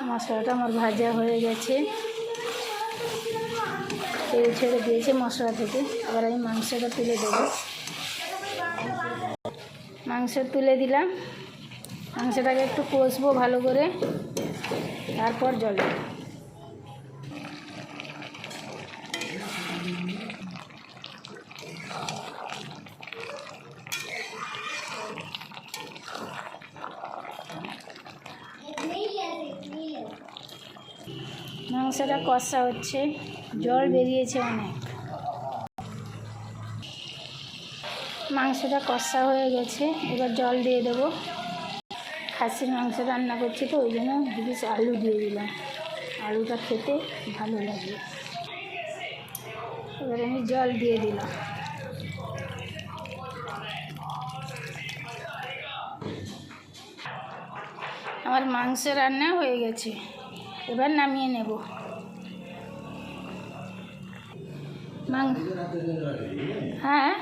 মশলাটা আমার ভাজা হয়ে গেছে, তেল ছেড়ে দিয়েছে মশলা থেকে। এবার আমি মাংসটা তুলে দেবো। মাংস তুলে দিলাম। মাংসটাকে একটু কষবো ভালো করে, তারপর জল দেবো। মাংসটা কষা হচ্ছে, জল বেরিয়েছে অনেক। মাংসটা কষা হয়ে গেছে, এবার জল দিয়ে দেবো। খাসির মাংস রান্না করছি তো, ওই জন্য 2 পিস আলু দিয়ে দিলাম। আলুটা খেতে ভালো লাগে। এবার আমি জল দিয়ে দিলাম। আমার মাংস রান্না হয়ে গেছে, এবার নামিয়ে নেব। হ্যাঁ।